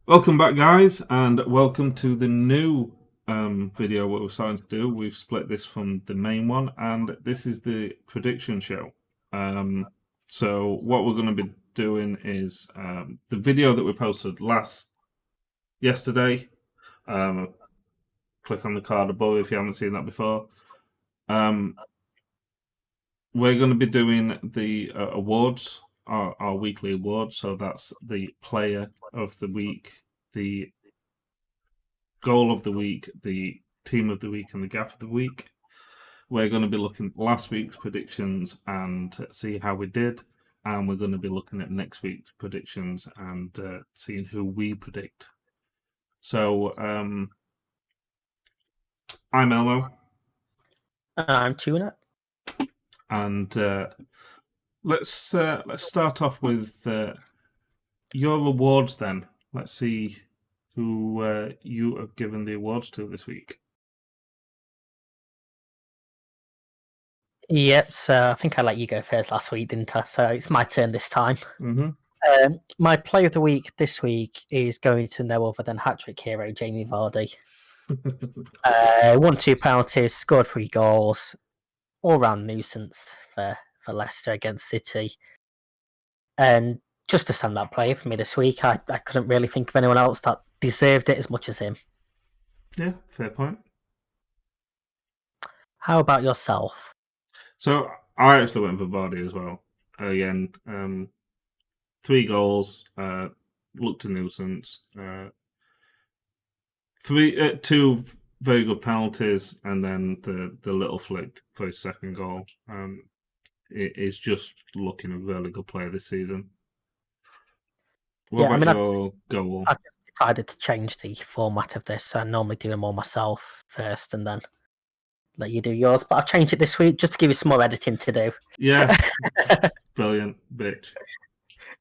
Welcome back, guys, and welcome to the new video. What we're starting to do, we've split this from the main one, and this is the prediction show. So what we're going to be doing is the video that we posted yesterday. Click on the card above if you haven't seen that before. We're going to be doing the awards. Our weekly awards, so that's the player of the week, the goal of the week, the team of the week, and the gaff of the week. We're going to be looking at last week's predictions and see how we did, and we're going to be looking at next week's predictions and seeing who we predict. So I'm Elmo. I'm Tuna. And let's start off with your awards then. Let's see who you have given the awards to this week. Yep, so I think I let you go first last week, didn't I? So it's my turn this time. Mm-hmm. My player of the week this week is going to no other than hat-trick hero Jamie Vardy. 1-2 penalties, scored 3 goals, all-round nuisance for Leicester against City. And just a standout player for me this week. I couldn't really think of anyone else that deserved it as much as him. Yeah, fair point. How about yourself? So I actually went for Vardy as well. Again, 3 goals, looked a nuisance. 2 very good penalties, and then the little flick for his second goal. It is just looking a really good player this season. What about your goal? I've decided to change the format of this. I normally do them all myself first and then let you do yours. But I've changed it this week just to give you some more editing to do. Yeah. Brilliant, bitch.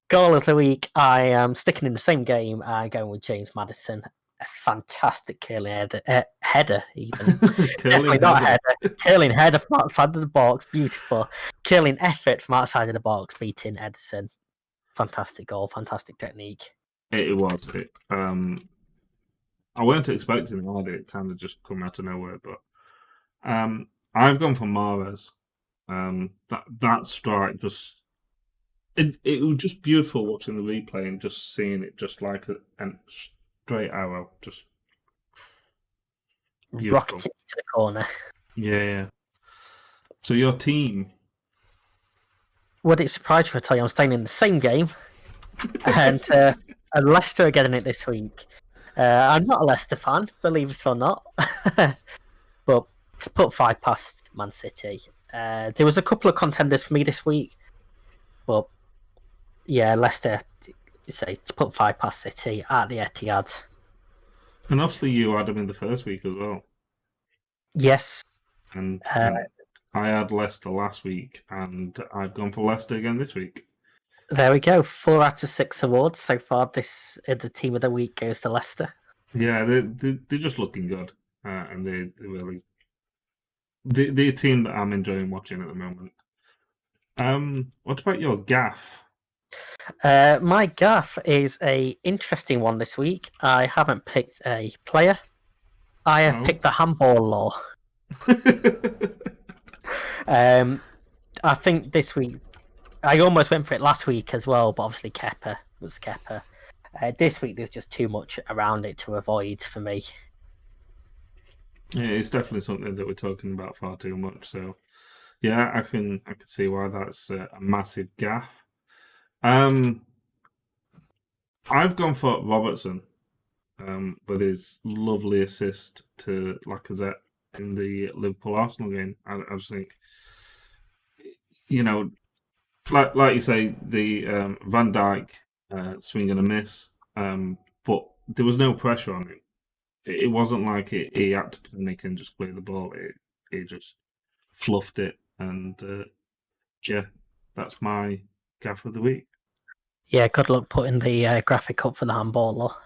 Goal of the week, I am sticking in the same game. I'm going with James Maddison. A fantastic curling header, even. Definitely not a header. Curling header from outside of the box, beautiful. Curling effort from outside of the box, beating Edison. Fantastic goal, fantastic technique. It was. I weren't expecting it. It kind of just come out of nowhere, but I've gone for Mahrez. That strike just it was just beautiful watching the replay and just seeing it just like a straight arrow, just beautiful. Rocket to the corner. Yeah. So your team? Would it surprise you if I tell you I'm staying in the same game, and Leicester are getting it this week? I'm not a Leicester fan, believe it or not, but to put 5 past Man City, there was a couple of contenders for me this week, but yeah, Leicester. Say to put 5 past City at the Etihad. And obviously you had them in the first week as well. Yes. And I had Leicester last week, and I've gone for Leicester again this week. There we go. 4 out of 6 awards so far. The team of the week goes to Leicester. Yeah, they're just looking good, and they really they're a team that I'm enjoying watching at the moment. What about your gaff? My gaff is a interesting one this week. I haven't picked a player. I have picked the handball law. I think this week, I almost went for it last week as well, but obviously Kepa was Kepa. This week there's just too much around it to avoid for me. Yeah, it's definitely something that we're talking about far too much. So, yeah, I can see why that's a massive gaff. I've gone for Robertson with his lovely assist to Lacazette in the Liverpool-Arsenal game. I just think, like you say, the Van Dijk swing and a miss, but there was no pressure on him. It wasn't like he had to panic and just play the ball. He just fluffed it, and yeah, that's my gaff of the week. Yeah, good luck putting the graphic up for the handball law.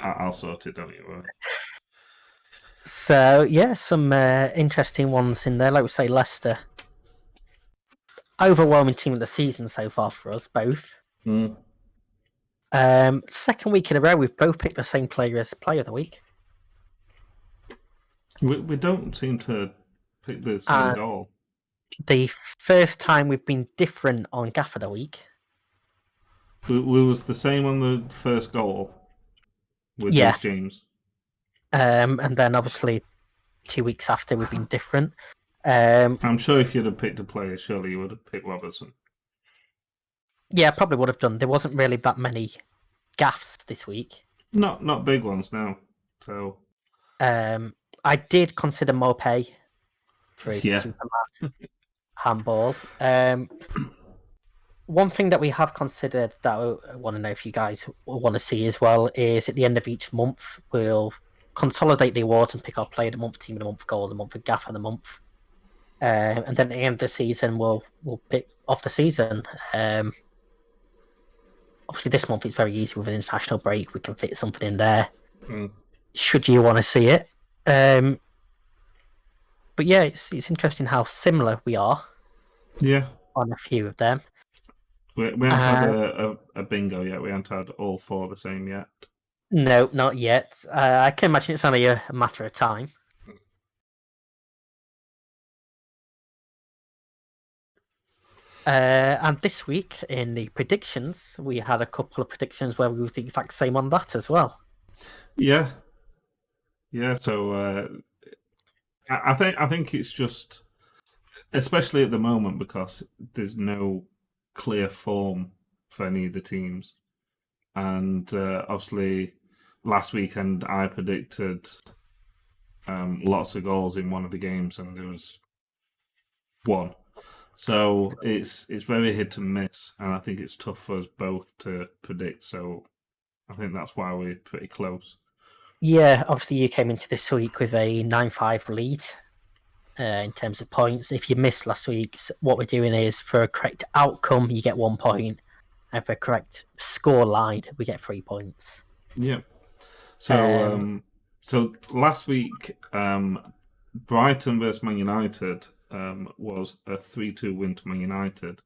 I'll sort it, don't you worry. So, yeah, some interesting ones in there. Like we say, Leicester. Overwhelming team of the season so far for us both. Second week in a row, we've both picked the same player as Player of the Week. We don't seem to pick the same goal. The first time we've been different on Gaff of the Week. We was the same on the first goal with Reece James. And then obviously 2 weeks after we've been different. I'm sure if you'd have picked a player, surely you would have picked Robertson. Yeah, I probably would have done. There wasn't really that many gaffes this week. Not big ones, no. So I did consider Mopay for his Superman handball. One thing that we have considered that I want to know if you guys want to see as well is at the end of each month we'll consolidate the awards and pick our player of the month, team of the month, goal of the month, and gaff of the month. And then at the end of the season we'll pick off the season. Obviously this month it's very easy with an international break. We can fit something in there. Should you want to see it. But yeah, it's interesting how similar we are. Yeah. On a few of them. We haven't had a bingo yet. We haven't had all four the same yet. No, not yet. I can imagine it's only a matter of time. And this week in the predictions, we had a couple of predictions where we were the exact same on that as well. Yeah. So I think it's just, especially at the moment, because there's no clear form for any of the teams, and obviously last weekend I predicted lots of goals in one of the games, and there was one. So it's very hit and miss, and I think it's tough for us both to predict. So I think that's why we're pretty close. Yeah, obviously you came into this week with a 9-5 lead in terms of points. If you missed last week's, what we're doing is for a correct outcome, you get 1 point, and for a correct score line, we get 3 points. Yeah. So so last week, Brighton versus Man United was a 3-2 win to Man United.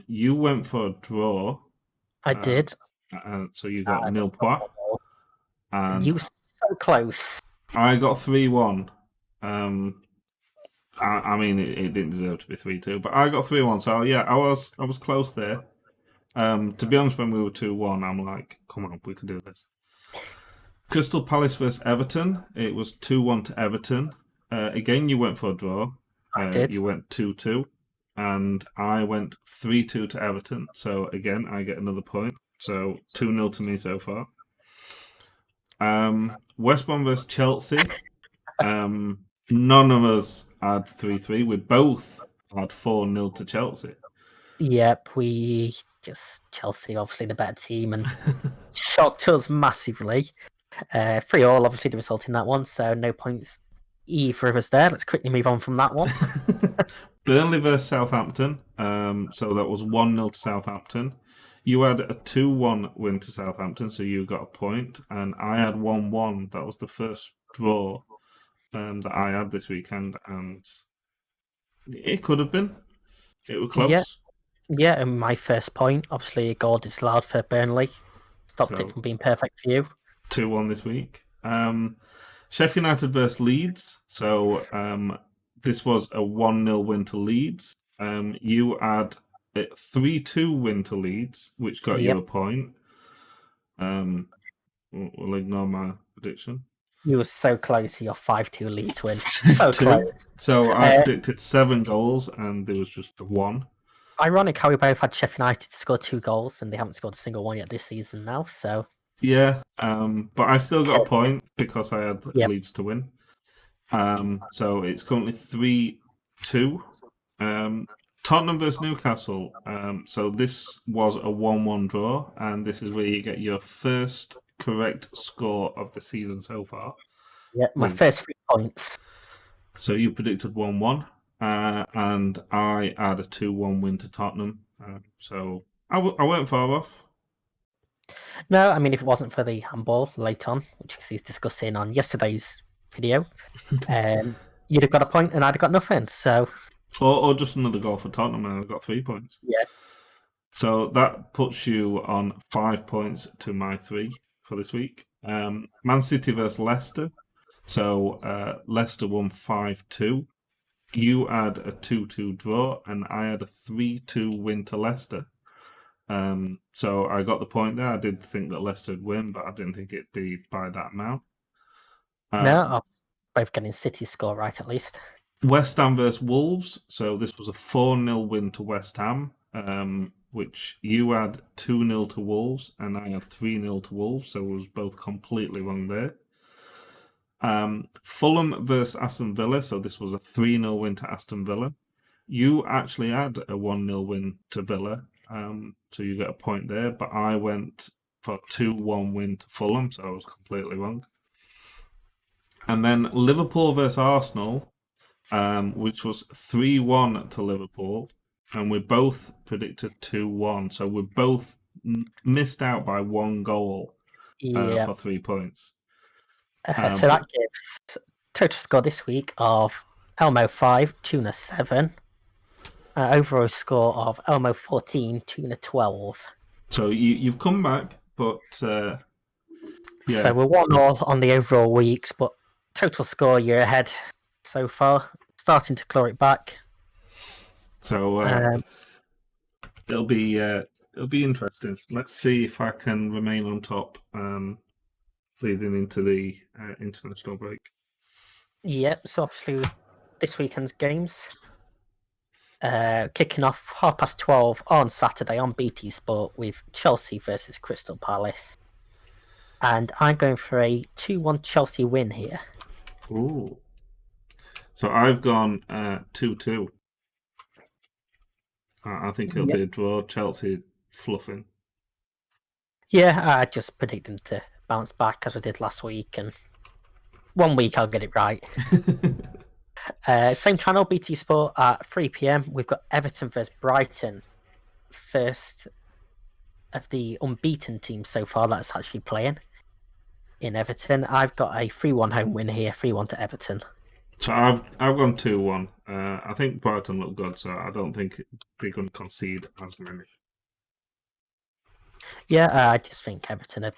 You went for a draw. I did. So you got nil point. And you were so close. I got 3-1. I mean, it didn't deserve to be 3-2, but I got 3-1. So yeah, I was close there. To be honest, when we were 2-1, I'm like, come on, we can do this. Crystal Palace versus Everton. It was 2-1 to Everton. Again, you went for a draw. I did. You went 2-2, and I went 3-2 to Everton. So again, I get another point. So 2-0 to me so far. West Brom versus Chelsea. None of us had 3-3. We both had 4-0 to Chelsea. Yep, Chelsea, obviously the better team, and shocked us massively. 3-3, obviously the result in that one, so no points either of us there. Let's quickly move on from that one. Burnley versus Southampton. So that was 1-0 to Southampton. You had a 2-1 win to Southampton, so you got a point, and I had 1-1. That was the first draw that I had this weekend, and it could have been. It was close. Yeah, and my first point, obviously, a goal disallowed for Burnley. Stopped it from being perfect for you. 2-1 this week. Sheffield United versus Leeds. So this was a 1-0 win to Leeds. You had a 3-2 win to Leeds, which got you a point. We'll ignore my prediction. You were so close to your 5-2 Leeds win. So close. So I predicted 7 goals, and there was just the 1. Ironic how we both had Sheffield United to score 2 goals, and they haven't scored a single one yet this season now. So yeah, but I still got a point because I had Leeds to win. So it's currently 3-2. Tottenham versus Newcastle. So this was a 1-1 draw, and this is where you get your first correct score of the season so far. Yeah, my first 3 points. So you predicted 1-1. And I had a 2-1 win to Tottenham. So I weren't far off. No, I mean, if it wasn't for the handball late on, which he's discussing on yesterday's video, you'd have got a point and I'd have got nothing. So, or just another goal for Tottenham and I've got 3 points. Yeah. So that puts you on 5 points to my 3 for this week. Man City versus Leicester. So Leicester won 5-2. You had a 2-2 draw, and I had a 3-2 win to Leicester. So I got the point there. I did think that Leicester would win, but I didn't think it'd be by that amount. No, both getting City score right at least. West Ham versus Wolves. So this was a 4-0 win to West Ham, which you had 2-0 to Wolves, and I had 3-0 to Wolves. So it was both completely wrong there. Fulham versus Aston Villa. So this was a 3-0 win to Aston Villa. You actually had a 1-0 win to Villa, so you get a point there. But I went for a 2-1 win to Fulham, so I was completely wrong. And then Liverpool versus Arsenal, which was 3-1 to Liverpool, and we both predicted 2-1. So we both missed out by 1 goal for 3 points. So that gives total score this week of Elmo 5, Tuna 7. Overall score of Elmo 14, Tuna 12. So you've come back, but yeah. So we're 1-1 on the overall weeks, but total score you're ahead so far. Starting to claw it back. So it'll be interesting. Let's see if I can remain on top leading into the international break. Yep. So obviously this weekend's games. Kicking off 12:30 on Saturday on BT Sport with Chelsea versus Crystal Palace. And I'm going for a 2-1 Chelsea win here. Ooh. So I've gone 2-2. I think it'll be a draw. Chelsea fluffing. Yeah, I just predict them to bounce back as I did last week, and 1 week I'll get it right. Same channel, BT Sport at 3 p.m. We've got Everton versus Brighton, first of the unbeaten teams so far that's actually playing in Everton. I've got a 3-1 home win here, 3-1 to Everton. So I've gone 2-1. I think Brighton look good, so I don't think they're going to concede as many. Yeah, I just think Everton are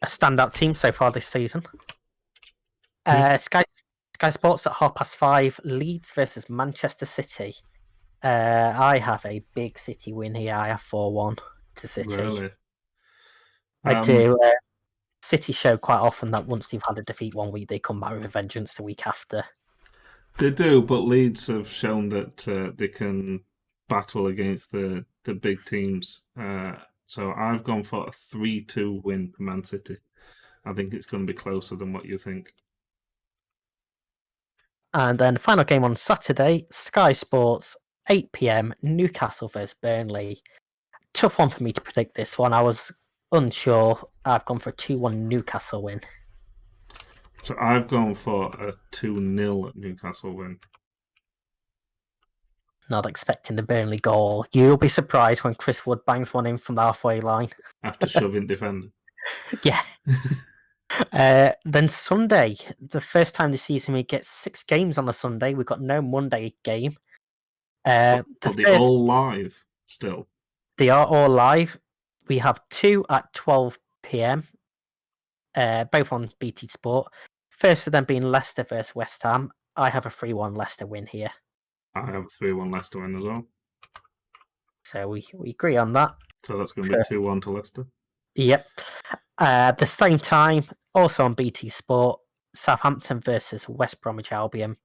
a standout team so far this season. Sky Sports at 5:30, Leeds versus Manchester City. I have a big City win here. I have 4-1 to City. Really? I do. City show quite often that once they've had a defeat 1 week, they come back with a vengeance the week after. They do, but Leeds have shown that they can battle against the big teams. So I've gone for a 3-2 win for Man City. I think it's going to be closer than what you think. And then the final game on Saturday, Sky Sports, 8 p.m, Newcastle versus Burnley. Tough one for me to predict this one. I was unsure. I've gone for a 2-1 Newcastle win. So I've gone for a 2-0 Newcastle win. Not expecting the Burnley goal. You'll be surprised when Chris Wood bangs one in from the halfway line. After shoving defender. Yeah. Then Sunday, the first time this season we get 6 games on a Sunday. We've got no Monday game. But they're all live still. They are all live. We have 2 at 12 p.m, both on BT Sport. First of them being Leicester versus West Ham. I have a 3-1 Leicester win here. I have a 3-1 Leicester win as well. So we agree on that. So that's going to be 2-1 to Leicester. Yep. At the same time, also on BT Sport, Southampton versus West Bromwich Albion.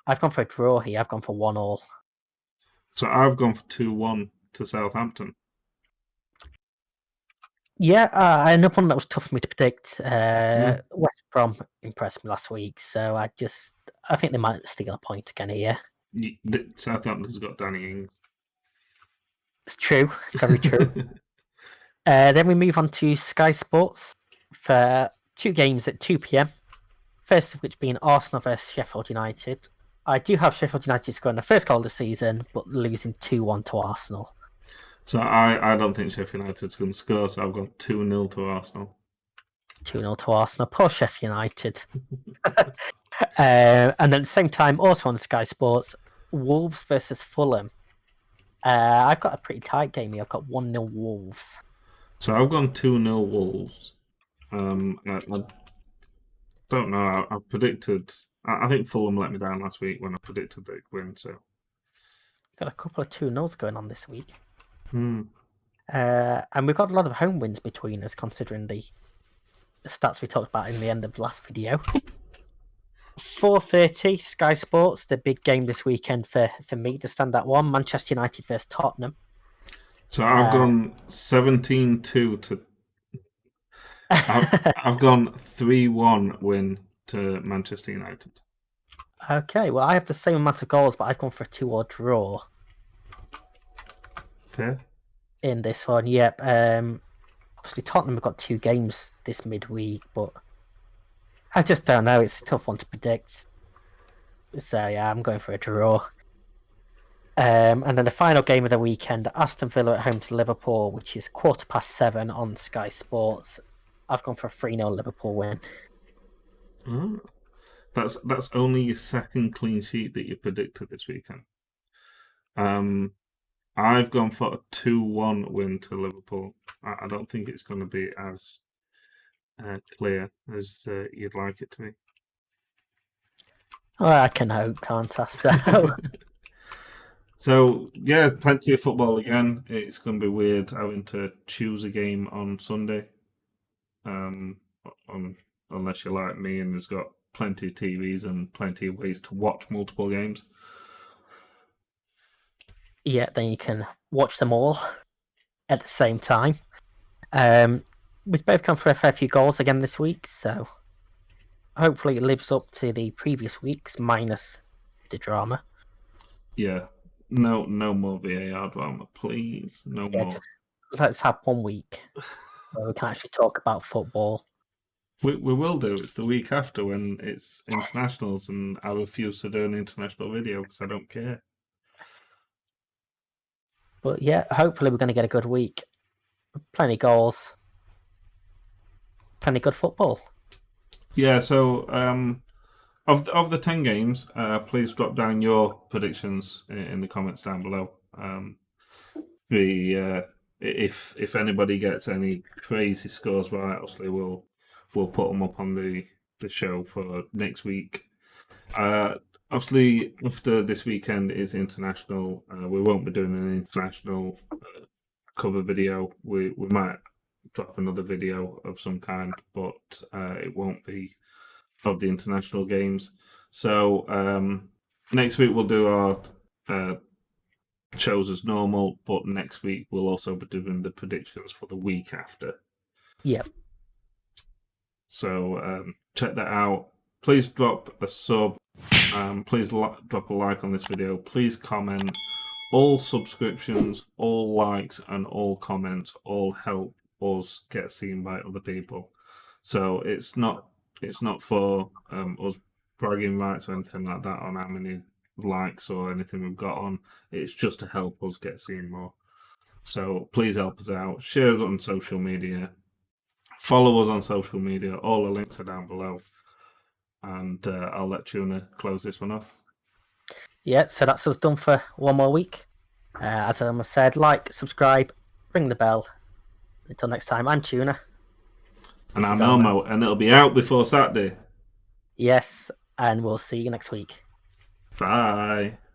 I've gone for a draw here. I've gone for 1-1. So I've gone for 2-1 to Southampton. Yeah, another one that was tough for me to predict. West Brom impressed me last week, so I think they might steal a point again here. Southampton's got Danny Ings. It's true, very true. Then we move on to Sky Sports for 2 games at 2 p.m. First of which being Arsenal versus Sheffield United. I do have Sheffield United scoring the first goal of the season, but losing 2-1 to Arsenal. So I don't think Sheffield United's going to score, so I've gone 2-0 to Arsenal. 2-0 to Arsenal. Poor Sheffield United. And then at the same time, also on Sky Sports, Wolves versus Fulham. I've got a pretty tight game here. I've got 1-0 Wolves. So I've gone 2-0 Wolves. I don't know. I predicted. I think Fulham let me down last week when I predicted they'd win. So Got a couple of 2-0s going on this week. hmm. And we've got a lot of home wins between us, considering the stats we talked about in the end of the last video. 4:30 Sky Sports, the big game this weekend for me, the standout one, Manchester United versus Tottenham. So I've gone 17-2 to. I've gone 3-1 win to Manchester United. Okay, well, I have the same amount of goals, but I've gone for a 2-2 draw Fair. in this one. Yep. Obviously, Tottenham have got 2 games this midweek, but I just don't know. It's a tough one to predict. So, yeah, I'm going for a draw. And then the final game of the weekend, Aston Villa at home to Liverpool, which is 7:15 on Sky Sports. I've gone for a 3-0 Liverpool win. Oh. That's only your second clean sheet that you predicted this weekend. I've gone for a 2-1 win to Liverpool. I don't think it's going to be as clear as you'd like it to be. Oh, I can hope, can't I? So, So yeah, plenty of football again. It's going to be weird having to choose a game on Sunday, um, unless you're like me and has got plenty of TVs and plenty of ways to watch multiple games. yeah, then you can watch them all at the same time. We've both come for a fair few goals again this week, so hopefully it lives up to the previous weeks, minus the drama. Yeah, no more VAR drama, please. No Yeah, more. let's have 1 week where we can actually talk about football. We will do. It's the week after when it's internationals, and I refuse to do an international video because I don't care. But yeah, hopefully we're going to get a good week. Plenty of goals, plenty of good football. Yeah. So of the 10 games, please drop down your predictions in the comments down below. If anybody gets any crazy scores right, obviously we'll put them up on the show for next week. Obviously, after this weekend is international. We won't be doing an international cover video. We might drop another video of some kind, but it won't be of the international games. So next week we'll do our shows as normal, but next week we'll also be doing the predictions for the week after. Yep. So check that out. Please drop a sub. Please drop a like on this video. Please comment. All subscriptions, all likes, and all comments all help us get seen by other people. So it's not for us bragging rights or anything like that on how many likes or anything we've got on. It's just to help us get seen more. So please help us out. Share us on social media. Follow us on social media. All the links are down below. And I'll let Tuna close this one off. Yeah, so that's us done for 1 more week. As Elmo said, like, subscribe, ring the bell. Until next time, I'm Tuna. And I'm Elmo, and it'll be out before Saturday. Yes, and we'll see you next week. Bye.